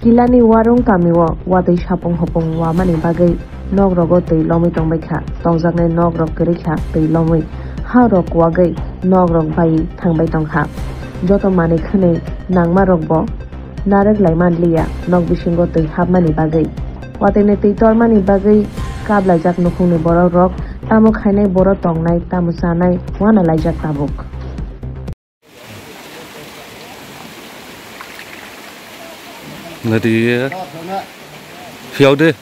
Kilani warung kamiwo wadai sapong hopong wamani bagai nog rogo tei lomui tongbaikha tongjaknai nog rok kwrwikha tei lomui ha rok wagai nog rok bai thangbai tongkha joto manui khwnui nangma rok bo narek laimanliya nog bisingo tei hapmani bagai watene tei tormani bagai kablajak nukhungni borok rok tamo khainai borok tongnai tamo chanai wana laijak tabuk Người thì phiếu đi.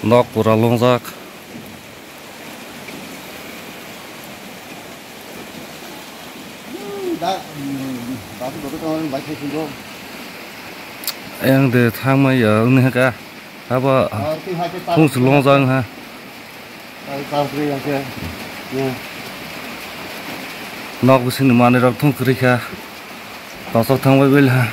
Nó của ra lông rác. Em để thang mấy giờ nữa cả. Hả bà? Không sử lông rác hả? Nó cũng xin mà này thông kỹ cả, tao sắp thang với là,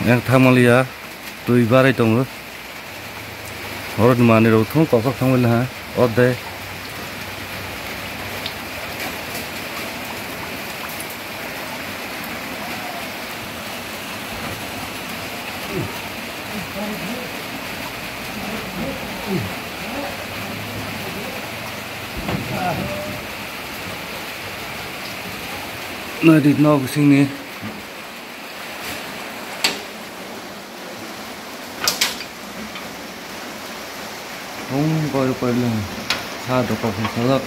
em thang mà liya. Tôi vào đây trồng nữa, hồi mà này đầu thông tao sắp thang với là, ở đây, nơi đi nó cũng sinh nè. Không coi được là xa được còn không được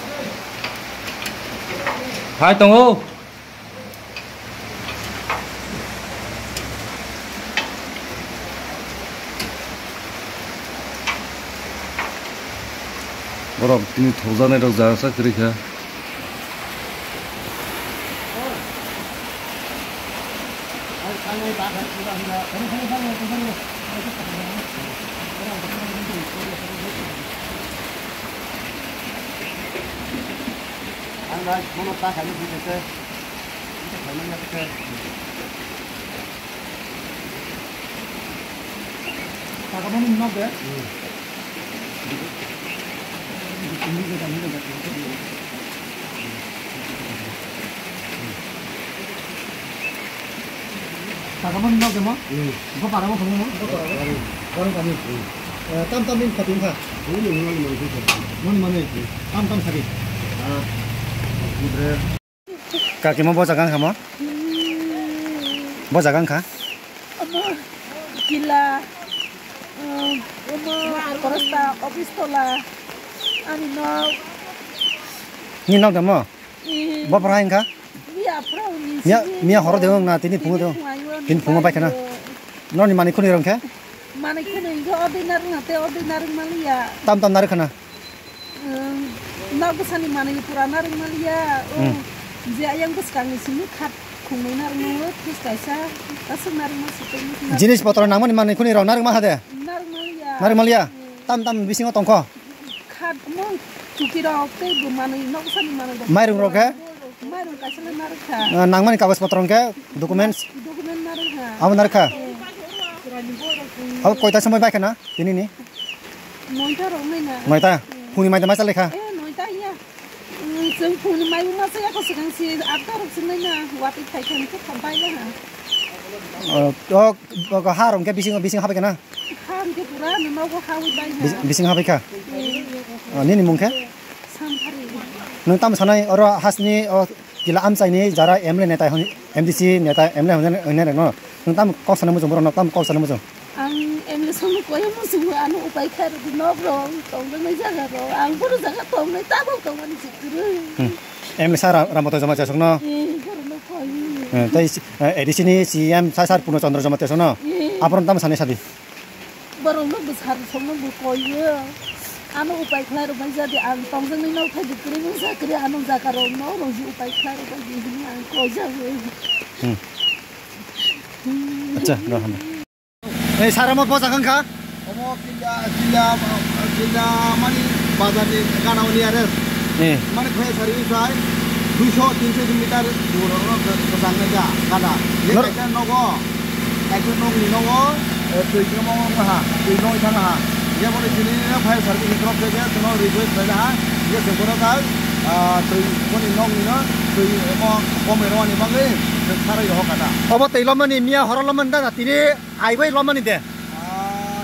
hai tầng ô bro ini thoza này được giá sắc kiri kha Mana tak kami bisa kita kami nak kita. Tak kamu ni nak ber? Ini kita ni nak. Tak kamu nak ber mah? Apa para mah kamu mah? Orang kami. Tam ni kating kah? Mana mana? Tam sakit. Kaki mau bawa jagan kamu? Bawa jagan kah? Gila, koresta office tola, ani no. Ni nak demo? Bawa perahin kah? Mia horor deh nggak tini pungut deh, tini pungut baik kena. Non ni mani kuni orang kah? Mani kuni itu ordinary nggak teh ordinary malia. Tam narik kena. Nak kesani mana ni purana ring malia. Dia yang kesekarang di sini kat kumai naring mulut terus kaisa kasih naring masuk ini. Jenis potongan nama ni mana kuni orang naring mah ada? Naring malia. Tam bising otong ko. Kat mau cuci rok teh gimana ini nak kesani mana? Mairung rok ke? Mairung kasih naring ka. Nang mana kawas potongan ke? Dokumen naring ka. Awan naring ka. Kau kita semua baik kena? Ini ni. Noita rok mana? Noita. Puni mai tamai saleh ka? Noita ya. Jadi puni mai masa ya kau sekarang si akar sebenarnya waktu itu kan sampai lah. Oh, harum ke bising apa kena? Harum ke pura, memang kau hawi banyak. Bising apa ka? Ni mungkin? Sampari. Nung tam sanai orang hasni gila amsai ni jara emle neta MDC neta emle hone no. Nung tam kau sana muncul, nung tam kau sana muncul. Ang emle sana kau yang muncul, anu upai kar di nobrong, tonggang meja karo. Ang puru jaga tong meja tabung tonggan di situ. Emle sara ramoto jama jasok no. Karena kau. Tapi edisi ni CM sasar puno Chandra jama jasok no. Apa tam sana sadi? Baru lo besar sama bukoye. Anu upai klar upai jadi antong seneng nau kaji kering usa kiri anu zakaro no roji upai klar upai jadi angko jago. Acha, dah hamil. 에 사람은 보자간가? 어머 길라 많이 바다니 가나오니 아래 예. 많이 거의 서리스 아이 200-300m 도로로 그 상내가 가다 얘가 너고 액션 농이 너고 저기 뭐가 저기 농이 상하 이제 뭐는 지내는 파일 서비스 드롭 되게 너 리퀘스트 되나 이제 저거가 저희 뭐는 농이나 저희 뭐 봄에로 아니 방에 살아요 가다 어버 때 러머니 미야 허러러면 다 티리 아이웨이 러머니데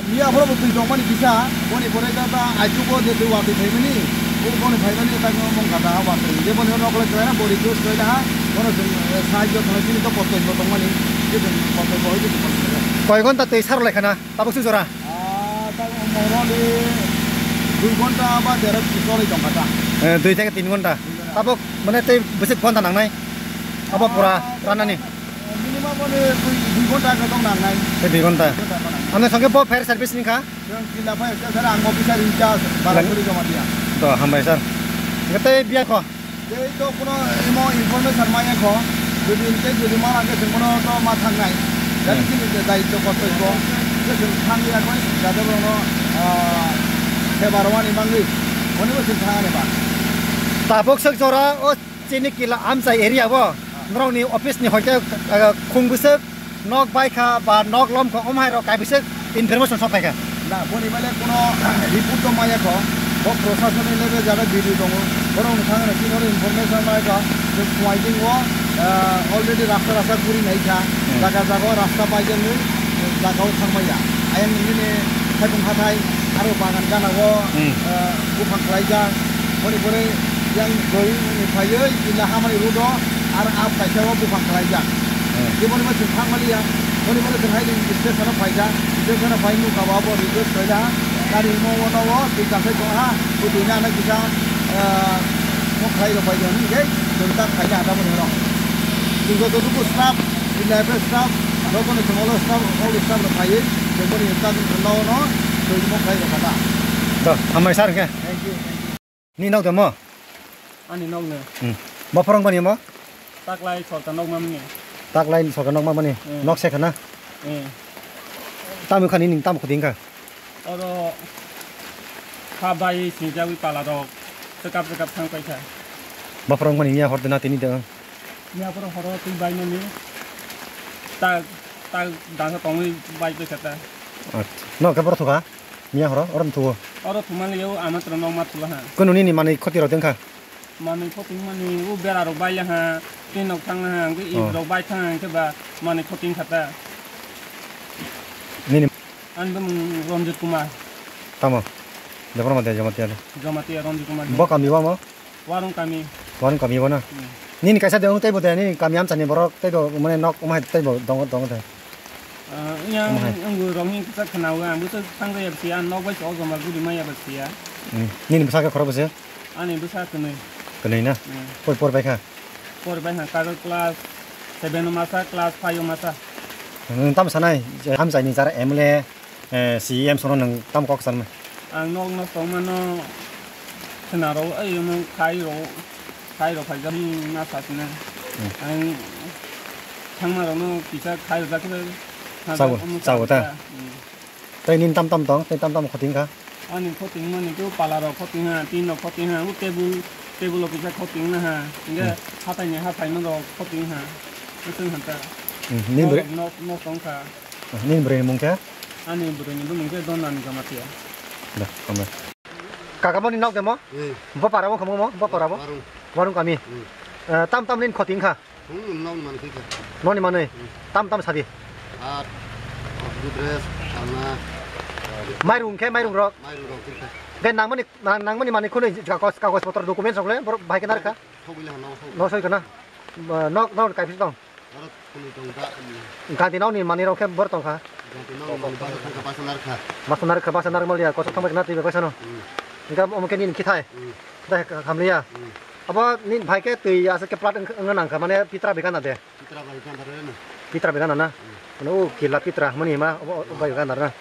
미야 허러부터 정만이 기사 뭐니 보내다가 아주고 되도 와도 되니 오늘 발견이 딱 뭐 가다 왔어 이제 뭐는 너걸 그러나 뭐 리퀘스트 되나 뭐는 사이즈 그런 거 것도 이거 동만이 이제 것도 뭐 이제 거이건 다 때 사러 레카나 따복수 줘라 딱 뭐로리 2번다 바 데럭 기소리 좀 가자 에 두이테가 띵건다 따복 뭐네 때 무슨 권다 낭나이 아버 보라 라나니 미니멈 뭐는 2번다 가동 나나이 에 두이건다 안에 성격법 페르 서비스니까 그럼 길라 파이 사람 안 먹기 잘 인자 바람 소리 좀 하디야 또 한마이산 그때 비야 거 또 그런 뭐 인포메이션 많이 거 그들 이제 그들만 하게 된 거는 또 마탕 나이 jadi kita dah itu kota itu, jadi tanggi apa ni? Jadi orang sebarwan ini bangli, mana pun tangga ni bang. 따복 석조라 어 지니킬라 암사 에리아 버 너니 오피스 니 호텔 콩부석 nok 바이카 바 nok 롬 거 엄하이로 가비석 인포메이션 섭하이가 Nah, pun ini malah kuno report tu maya ko, kok proses ni lepas jaga video dong. Orang tangga ni kini orang information maya ko, jadi wajib wo already rasa kuri naik ja, jaga rasa baca ni, jaga orang maya. Ayam ini saya hatai, aru pangan kan wo, bukan pelajar, pun yang goi ni payah, inilah hamil rudo, apa sahaja wo bukan pelajar. Di mana macam tang malia, pun mana terhadap ini sana pelajar, sana payah muka bawa itu pelajar, dari mau wo, kita saya itu ni anak kita mau pelajar pelajar ni, jadi tentang pelajar ada mana orang. Juga tu staff, di level staff, logo ni semua staff, all staff berpayah, jadi ni kita kenal orang, jadi mau pelajar kata. 또 한마이산 게 Thank you. 니 나도 뭐 Ani nong ne, 뭐 퍼런 거니 뭐 tak lai sorta nong mam ne, 딱 라인 서가 녹마 뭐니 녹색 하나 땀이 칸이 님 땀 코딩가 oro kabai sinjawi palado, sekap thang pai cha. 뭐 퍼런 거니 냐 허드나 티니 데 Nya poro horo tu bai ne, tak dasa tongi bai pe chata. 너 그버터 투가 냐 허러 얼음 투고 Oro tuman leo amat nong mat lah. 그누니 니 많이 코티로 땡카 Mani khoting mani u bera ro bai ha, tin nok thang ha, ngi i ro bai thang ke ba mani khoting khata. 니니 Andam Ramjit Kumar, 타모 내버려 맞대 저마티야 Jamati Ramjit Kumar. 뭐 감이와 뭐 Warung kami. 와는 감이와나 니니 가사 대응 때보다 니 감이 암산이 버럭 때도 뭐네 녹 엄마 때도 동동데 Yang anggur romi kita kenal kan, betul tangga ya besia, nok baik soal gambar tu di mana ya besia. 니니 무사가 걸어보세요 Ani besar kene. 그네나 폴 바이카 For banyak kalau kelas 7 masa, kelas 5 masa. 땀 사나이 함사니 자라 에물레 CM 소노는 땀 꼭산 Nok song mana kenaro, yang kairo pajam masa sini. Ang mana bisa kairo tak tu. 싸우다 때닌 땀땀덩 땀땀 코팅가 Ani khoting mana tu palaro khoting ha, tino khoting ha, u tebul bisa khoting na ha. Hingga hatai mana khoting ha. Itu hanta. 니 브레 No songka. 니 브레 뭉게 Ani berani tu mungkin donan gamati ya. 네 잠깐만 가가머니 나오게 뭐? 뭐 바라고 그뭐 뭐 바라고? 와룬 까미 땀땀린 코팅가 Nong mana kita? 너니 마네 땀땀 사디 Dress karena 마이룽 개 마이룽 럭 main orang kita. 게 낭머니 마네 코네 가고스 포터 도쿠멘트 속래 바이게 나르까 Kau bilang nong 너 소이거나 너 까이피스동 Harus kuni dong tak. 가디 나오니 마니 럭 버ton가 Ganti nong mana ke pasar narka. 마스 나르카 바사 나르멀리아 고속 탐바게 나티 베거서노 그러니까 어머께 니 기타에 기타 감리야 아빠 니 바이게 뜨이 아스케 플라트 응은안 가만에 피트라 베가나데 Kita bagikan dari ini. 피트라 베가나나 너 길라 피트라 머니 마 바이가나나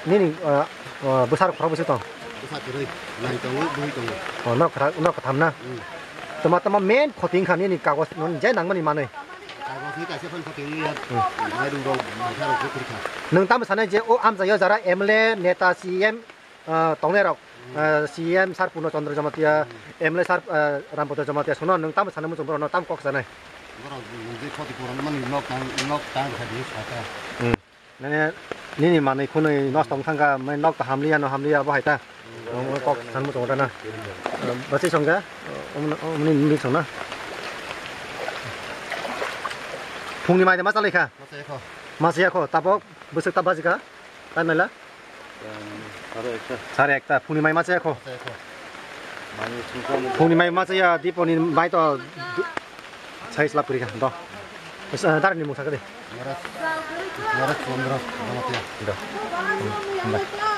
니니 부사르 프로보스토 Pusat diri. Naik tong, duit tong. 너 그탐나 tama-tama main 코팅 칸이 가고 넌 제 낭만이 많네 Kagos nâng tam sana je o am saya jara MLA neta CM tongnerok CM sar puno chandra jamatia MLA sar rampoto jamatia sono nâng tam sana mu jombro no tam kok sanaนี่มาในคนในนอกสองทางก็ไม่นอกแต่หามเลียนหามเลียบ่ให้ตาก็ทันมาส่งกันนะบ่สิส่งกะมันนี่ส่งนะพรุ่งนี้มาจะมาซะเลยค่ะมาเสียขอตาบอกบ่สึกตาบาสิกะได้มั้ยล่ะ사례 액다พรุ่งนี้มาเสียขอพรุ่งนี้มาเสียดิปนี่ไม่ต่อใช้สลับปริกันต่อ다른 일 못 하거든. 알았어. 알았어.